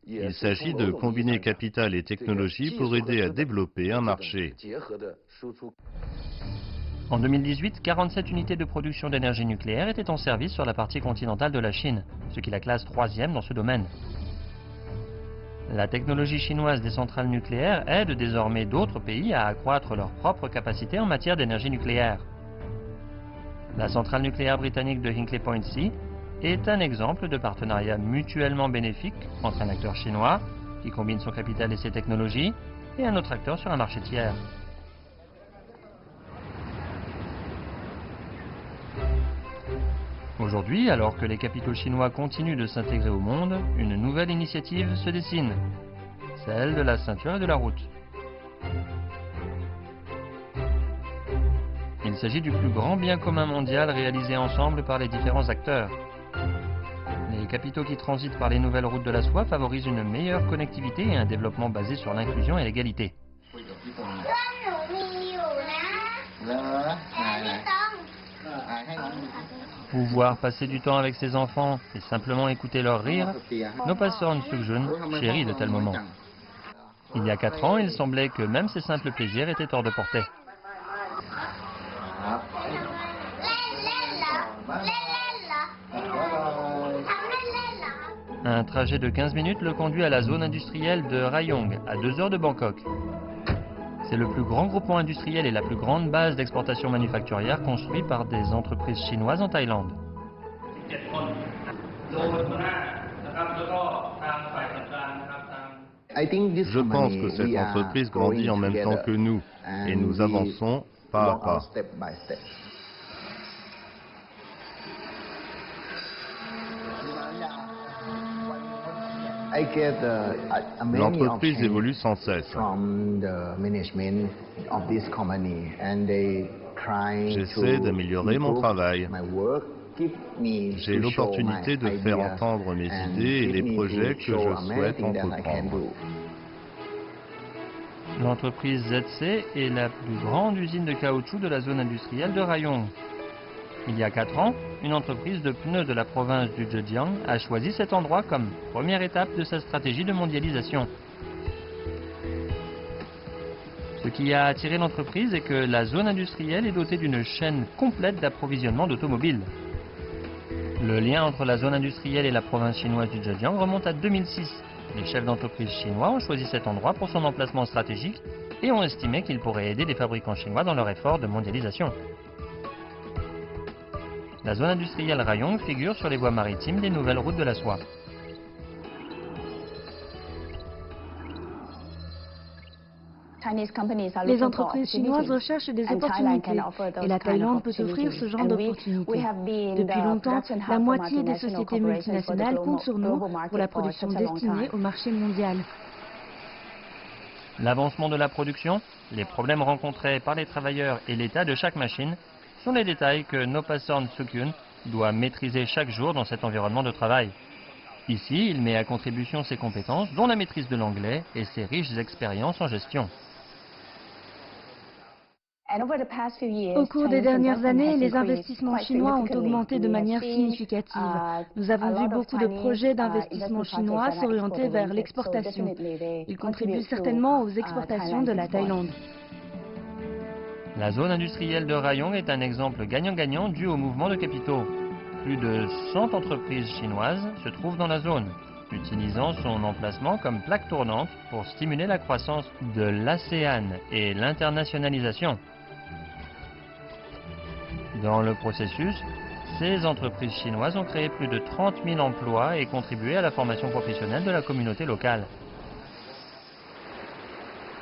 [SPEAKER 2] Il s'agit de combiner capital et technologie pour aider à développer un marché.
[SPEAKER 1] En 2018, 47 unités de production d'énergie nucléaire étaient en service sur la partie continentale de la Chine, ce qui la classe 3e dans ce domaine. La technologie chinoise des centrales nucléaires aide désormais d'autres pays à accroître leur propre capacité en matière d'énergie nucléaire. La centrale nucléaire britannique de Hinkley Point C est un exemple de partenariat mutuellement bénéfique entre un acteur chinois, qui combine son capital et ses technologies, et un autre acteur sur un marché tiers. Aujourd'hui, alors que les capitaux chinois continuent de s'intégrer au monde, une nouvelle initiative se dessine, celle de la ceinture et de la route. Il s'agit du plus grand bien commun mondial réalisé ensemble par les différents acteurs. Les capitaux qui transitent par les nouvelles routes de la soie favorisent une meilleure connectivité et un développement basé sur l'inclusion et l'égalité. Pouvoir passer du temps avec ses enfants et simplement écouter leur rire, Nopasorn Sukjun chérit de tels moments. Il y a 4 ans, il semblait que même ces simples plaisirs étaient hors de portée. Un trajet de 15 minutes le conduit à la zone industrielle de Rayong, à 2 heures de Bangkok. C'est le plus grand groupement industriel et la plus grande base d'exportation manufacturière construite par des entreprises chinoises en Thaïlande.
[SPEAKER 2] Je pense que cette entreprise grandit en même temps que nous et nous avançons pas à pas. L'entreprise évolue sans cesse. J'essaie d'améliorer mon travail. J'ai l'opportunité de faire entendre mes idées et les projets que je souhaite entreprendre.
[SPEAKER 1] L'entreprise ZC est la plus grande usine de caoutchouc de la zone industrielle de Rayong. Il y a 4 ans, une entreprise de pneus de la province du Zhejiang a choisi cet endroit comme première étape de sa stratégie de mondialisation. Ce qui a attiré l'entreprise est que la zone industrielle est dotée d'une chaîne complète d'approvisionnement d'automobiles. Le lien entre la zone industrielle et la province chinoise du Zhejiang remonte à 2006. Les chefs d'entreprise chinois ont choisi cet endroit pour son emplacement stratégique et ont estimé qu'il pourrait aider les fabricants chinois dans leur effort de mondialisation. La zone industrielle Rayong figure sur les voies maritimes des nouvelles routes de la soie.
[SPEAKER 3] Les entreprises chinoises recherchent des opportunités et la Thaïlande peut offrir ce genre d'opportunités. Depuis longtemps, la moitié des sociétés multinationales comptent sur nous pour la production destinée au marché mondial.
[SPEAKER 1] L'avancement de la production, les problèmes rencontrés par les travailleurs et l'état de chaque machine sont les détails que Nopasorn Sukjun doit maîtriser chaque jour dans cet environnement de travail. Ici, il met à contribution ses compétences, dont la maîtrise de l'anglais et ses riches expériences en gestion.
[SPEAKER 3] Au cours des dernières années, les investissements chinois ont augmenté de manière significative. Nous avons vu beaucoup de projets d'investissement chinois s'orienter vers l'exportation. Ils contribuent certainement aux exportations de la Thaïlande.
[SPEAKER 1] La zone industrielle de Rayong est un exemple gagnant-gagnant dû au mouvement de capitaux. Plus de 100 entreprises chinoises se trouvent dans la zone, utilisant son emplacement comme plaque tournante pour stimuler la croissance de l'ASEAN et l'internationalisation. Dans le processus, ces entreprises chinoises ont créé plus de 30 000 emplois et contribué à la formation professionnelle de la communauté locale.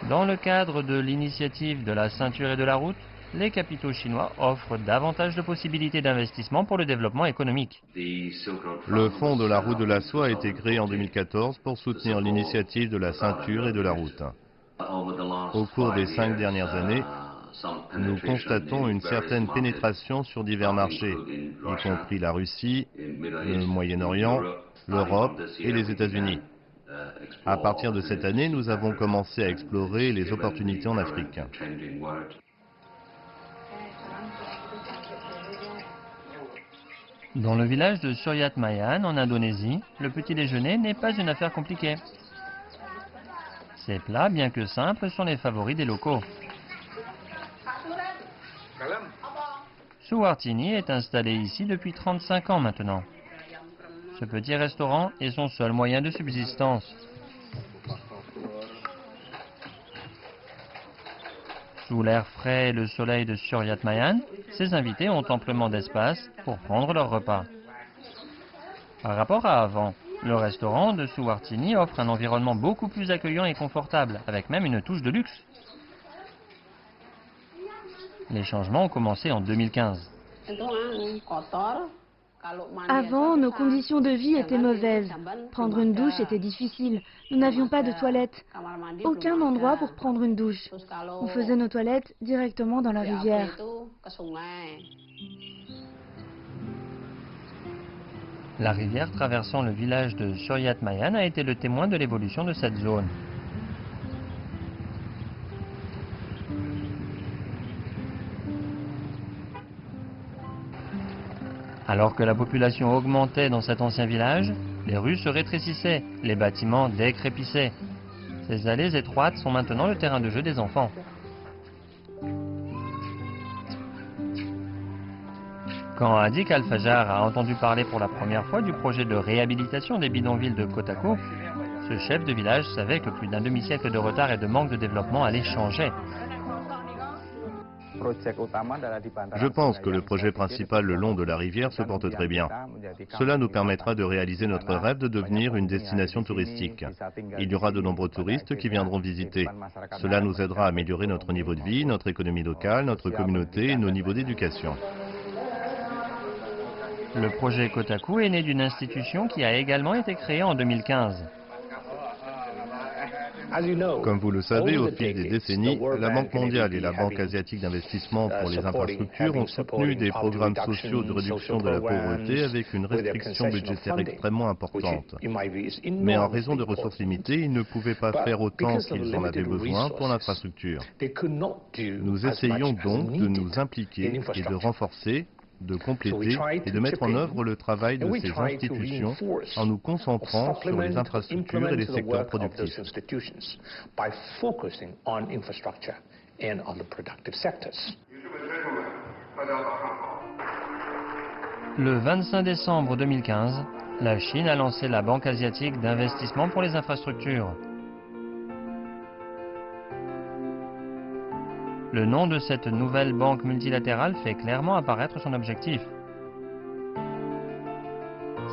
[SPEAKER 1] Dans le cadre de l'initiative de la ceinture et de la route, les capitaux chinois offrent davantage de possibilités d'investissement pour le développement économique.
[SPEAKER 2] Le Fonds de la route de la soie a été créé en 2014 pour soutenir l'initiative de la ceinture et de la route. Au cours des 5 dernières années, nous constatons une certaine pénétration sur divers marchés, y compris la Russie, le Moyen-Orient, l'Europe et les États-Unis. À partir de cette année, nous avons commencé à explorer les opportunités en Afrique.
[SPEAKER 1] Dans le village de Suryat Mayan, en Indonésie, le petit déjeuner n'est pas une affaire compliquée. Ces plats, bien que simples, sont les favoris des locaux. Suwartini est installé ici depuis 35 ans maintenant. Ce petit restaurant est son seul moyen de subsistance. Sous l'air frais et le soleil de Suryat Mayan, ses invités ont amplement d'espace pour prendre leur repas. Par rapport à avant, le restaurant de Suwartini offre un environnement beaucoup plus accueillant et confortable, avec même une touche de luxe. Les changements ont commencé en 2015.
[SPEAKER 3] Avant, nos conditions de vie étaient mauvaises. Prendre une douche était difficile. Nous n'avions pas de toilettes. Aucun endroit pour prendre une douche. On faisait nos toilettes directement dans la rivière.
[SPEAKER 1] La rivière traversant le village de Suryat Mayan a été le témoin de l'évolution de cette zone. Alors que la population augmentait dans cet ancien village, les rues se rétrécissaient, les bâtiments décrépissaient. Ces allées étroites sont maintenant le terrain de jeu des enfants. Quand Adik Al-Fajar a entendu parler pour la première fois du projet de réhabilitation des bidonvilles de Kotakou, ce chef de village savait que plus d'un demi-siècle de retard et de manque de développement allaient changer.
[SPEAKER 2] Je pense que le projet principal le long de la rivière se porte très bien. Cela nous permettra de réaliser notre rêve de devenir une destination touristique. Il y aura de nombreux touristes qui viendront visiter. Cela nous aidera à améliorer notre niveau de vie, notre économie locale, notre communauté et nos niveaux d'éducation.
[SPEAKER 1] Le projet Kotaku est né d'une institution qui a également été créée en 2015.
[SPEAKER 2] Comme vous le savez, au fil des décennies, la Banque mondiale et la Banque asiatique d'investissement pour les infrastructures ont soutenu des programmes sociaux de réduction de la pauvreté avec une restriction budgétaire extrêmement importante. Mais en raison de ressources limitées, ils ne pouvaient pas faire autant qu'ils en avaient besoin pour l'infrastructure. Nous essayons donc de nous impliquer et de renforcer, de compléter et de mettre en œuvre le travail de ces institutions en nous concentrant sur les infrastructures et les secteurs productifs.
[SPEAKER 1] Le 25 décembre 2015, la Chine a lancé la Banque asiatique d'investissement pour les infrastructures. Le nom de cette nouvelle banque multilatérale fait clairement apparaître son objectif.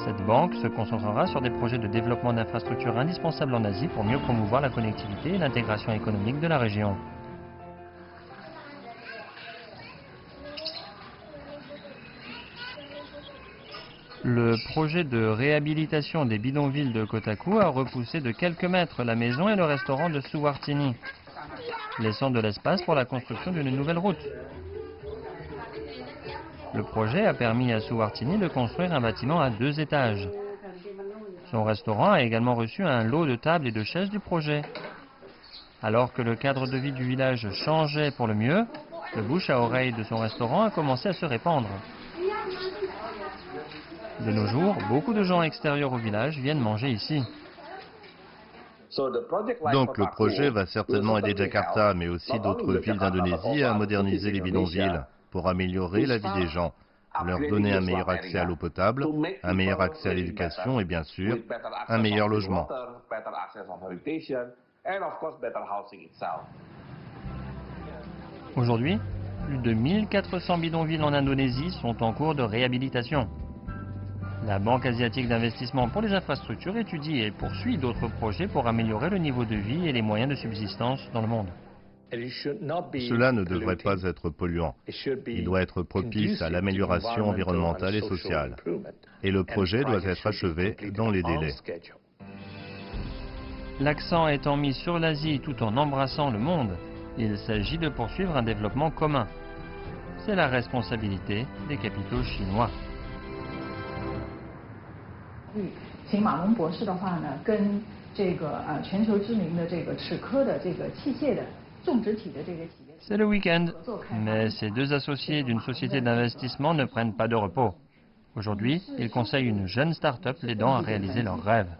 [SPEAKER 1] Cette banque se concentrera sur des projets de développement d'infrastructures indispensables en Asie pour mieux promouvoir la connectivité et l'intégration économique de la région. Le projet de réhabilitation des bidonvilles de Kotaku a repoussé de quelques mètres la maison et le restaurant de Suwartini, laissant de l'espace pour la construction d'une nouvelle route. Le projet a permis à Suwartini de construire un bâtiment à 2 étages. Son restaurant a également reçu un lot de tables et de chaises du projet. Alors que le cadre de vie du village changeait pour le mieux, le bouche à oreille de son restaurant a commencé à se répandre. De nos jours, beaucoup de gens extérieurs au village viennent manger ici.
[SPEAKER 2] Donc le projet va certainement aider Jakarta, mais aussi d'autres villes d'Indonésie à moderniser les bidonvilles pour améliorer la vie des gens, leur donner un meilleur accès à l'eau potable, un meilleur accès à l'éducation et bien sûr, un meilleur logement.
[SPEAKER 1] Aujourd'hui, plus de 1400 bidonvilles en Indonésie sont en cours de réhabilitation. La Banque asiatique d'investissement pour les infrastructures étudie et poursuit d'autres projets pour améliorer le niveau de vie et les moyens de subsistance dans le monde.
[SPEAKER 2] Cela ne devrait pas être polluant. Il doit être propice à l'amélioration environnementale et sociale. Et le projet doit être achevé dans les délais.
[SPEAKER 1] L'accent étant mis sur l'Asie tout en embrassant le monde, il s'agit de poursuivre un développement commun. C'est la responsabilité des capitaux chinois. C'est le week-end, mais ces deux associés d'une société d'investissement ne prennent pas de repos. Aujourd'hui, ils conseillent une jeune start-up l'aidant à réaliser leurs rêves.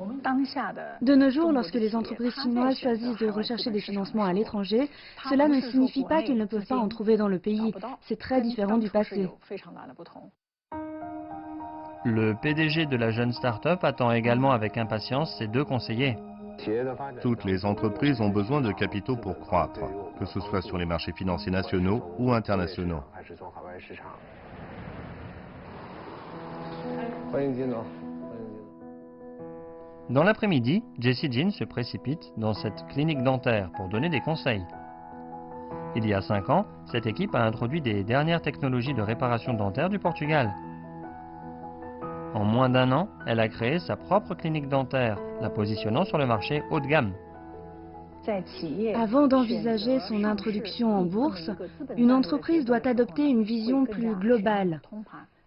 [SPEAKER 3] De nos jours, lorsque les entreprises chinoises choisissent de rechercher des financements à l'étranger, cela ne signifie pas qu'ils ne peuvent pas en trouver dans le pays. C'est très différent du passé.
[SPEAKER 1] Le PDG de la jeune start-up attend également avec impatience ses deux conseillers.
[SPEAKER 2] Toutes les entreprises ont besoin de capitaux pour croître, que ce soit sur les marchés financiers nationaux ou internationaux.
[SPEAKER 1] Dans l'après-midi, Jesse Jin se précipite dans cette clinique dentaire pour donner des conseils. Il y a 5 ans, cette équipe a introduit des dernières technologies de réparation dentaire du Portugal. En moins d'1 an, elle a créé sa propre clinique dentaire, la positionnant sur le marché haut de gamme.
[SPEAKER 3] Avant d'envisager son introduction en bourse, une entreprise doit adopter une vision plus globale.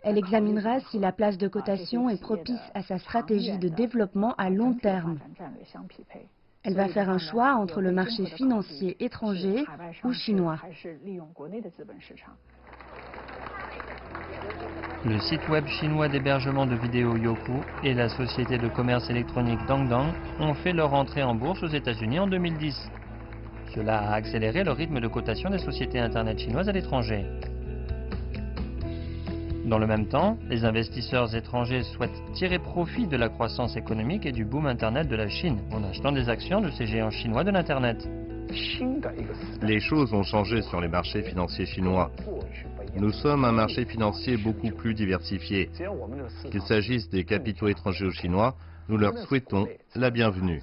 [SPEAKER 3] Elle examinera si la place de cotation est propice à sa stratégie de développement à long terme. Elle va faire un choix entre le marché financier étranger ou chinois.
[SPEAKER 1] Le site web chinois d'hébergement de vidéos Youku et la société de commerce électronique Dangdang ont fait leur entrée en bourse aux États-Unis en 2010. Cela a accéléré le rythme de cotation des sociétés Internet chinoises à l'étranger. Dans le même temps, les investisseurs étrangers souhaitent tirer profit de la croissance économique et du boom Internet de la Chine en achetant des actions de ces géants chinois de l'Internet.
[SPEAKER 2] Les choses ont changé sur les marchés financiers chinois. Nous sommes un marché financier beaucoup plus diversifié. Qu'il s'agisse des capitaux étrangers ou chinois, nous leur souhaitons la bienvenue.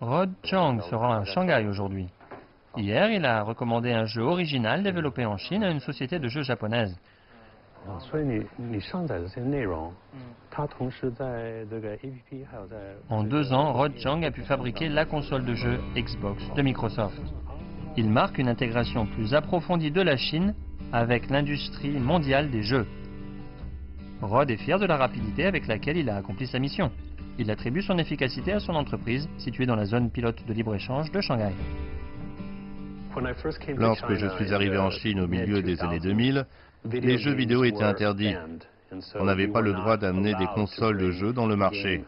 [SPEAKER 1] Rod Chang sera à Shanghai aujourd'hui. Hier, il a recommandé un jeu original développé en Chine à une société de jeux japonaise. En 2 ans, Rod Chang a pu fabriquer la console de jeu Xbox de Microsoft. Il marque une intégration plus approfondie de la Chine avec l'industrie mondiale des jeux. Rod est fier de la rapidité avec laquelle il a accompli sa mission. Il attribue son efficacité à son entreprise, située dans la zone pilote de libre-échange de Shanghai.
[SPEAKER 2] Lorsque je suis arrivé en Chine au milieu des années 2000, les jeux vidéo étaient interdits. On n'avait pas le droit d'amener des consoles de jeux dans le marché.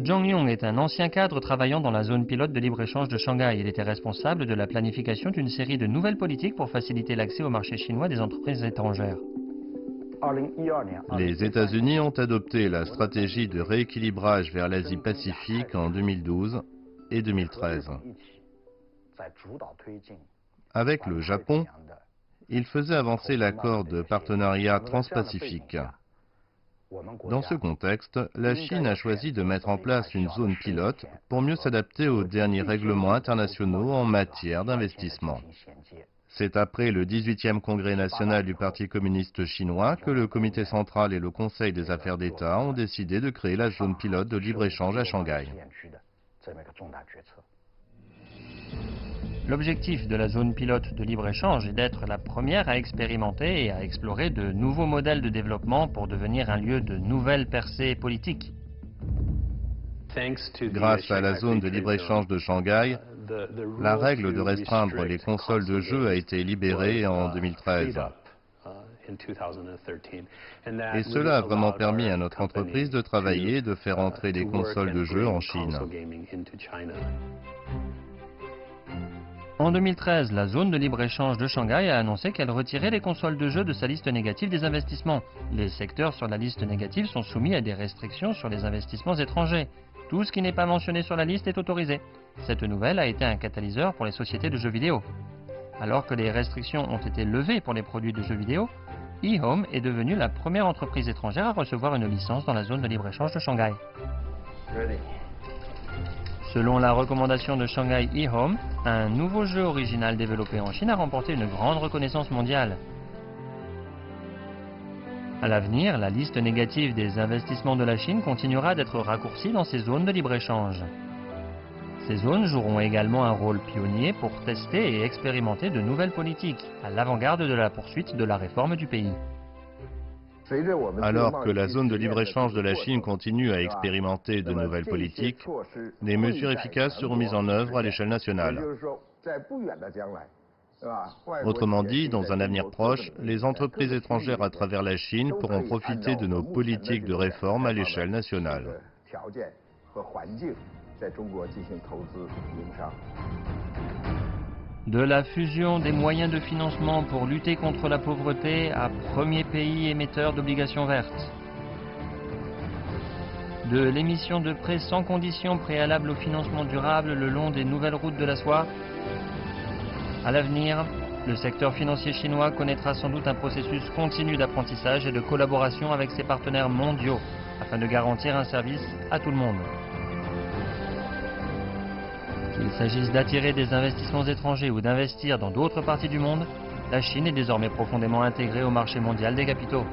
[SPEAKER 1] Zhang Yong est un ancien cadre travaillant dans la zone pilote de libre-échange de Shanghai. Il était responsable de la planification d'une série de nouvelles politiques pour faciliter l'accès au marché chinois des entreprises étrangères.
[SPEAKER 2] Les États-Unis ont adopté la stratégie de rééquilibrage vers l'Asie-Pacifique en 2012 et 2013. Avec le Japon, ils faisaient avancer l'accord de partenariat transpacifique. Dans ce contexte, la Chine a choisi de mettre en place une zone pilote pour mieux s'adapter aux derniers règlements internationaux en matière d'investissement. C'est après le 18e congrès national du Parti communiste chinois que le comité central et le Conseil des affaires d'État ont décidé de créer la zone pilote de libre-échange à Shanghai.
[SPEAKER 1] L'objectif de la zone pilote de libre-échange est d'être la première à expérimenter et à explorer de nouveaux modèles de développement pour devenir un lieu de nouvelles percées politiques.
[SPEAKER 2] Grâce à la zone de libre-échange de Shanghai, la règle de restreindre les consoles de jeux a été libérée en 2013. Et cela a vraiment permis à notre entreprise de travailler et de faire entrer des consoles de jeux en Chine.
[SPEAKER 1] En 2013, la zone de libre-échange de Shanghai a annoncé qu'elle retirait les consoles de jeux de sa liste négative des investissements. Les secteurs sur la liste négative sont soumis à des restrictions sur les investissements étrangers. Tout ce qui n'est pas mentionné sur la liste est autorisé. Cette nouvelle a été un catalyseur pour les sociétés de jeux vidéo. Alors que les restrictions ont été levées pour les produits de jeux vidéo, eHome est devenue la première entreprise étrangère à recevoir une licence dans la zone de libre-échange de Shanghai. Selon la recommandation de Shanghai eHome, un nouveau jeu original développé en Chine a remporté une grande reconnaissance mondiale. À l'avenir, la liste négative des investissements de la Chine continuera d'être raccourcie dans ces zones de libre-échange. Ces zones joueront également un rôle pionnier pour tester et expérimenter de nouvelles politiques, à l'avant-garde de la poursuite de la réforme du pays.
[SPEAKER 2] Alors que la zone de libre-échange de la Chine continue à expérimenter de nouvelles politiques, des mesures efficaces seront mises en œuvre à l'échelle nationale. Autrement dit, dans un avenir proche, les entreprises étrangères à travers la Chine pourront profiter de nos politiques de réforme à l'échelle nationale.
[SPEAKER 1] De la fusion des moyens de financement pour lutter contre la pauvreté à premier pays émetteur d'obligations vertes. De l'émission de prêts sans conditions préalables au financement durable le long des nouvelles routes de la soie. À l'avenir, le secteur financier chinois connaîtra sans doute un processus continu d'apprentissage et de collaboration avec ses partenaires mondiaux afin de garantir un service à tout le monde. Qu'il s'agisse d'attirer des investissements étrangers ou d'investir dans d'autres parties du monde, la Chine est désormais profondément intégrée au marché mondial des capitaux.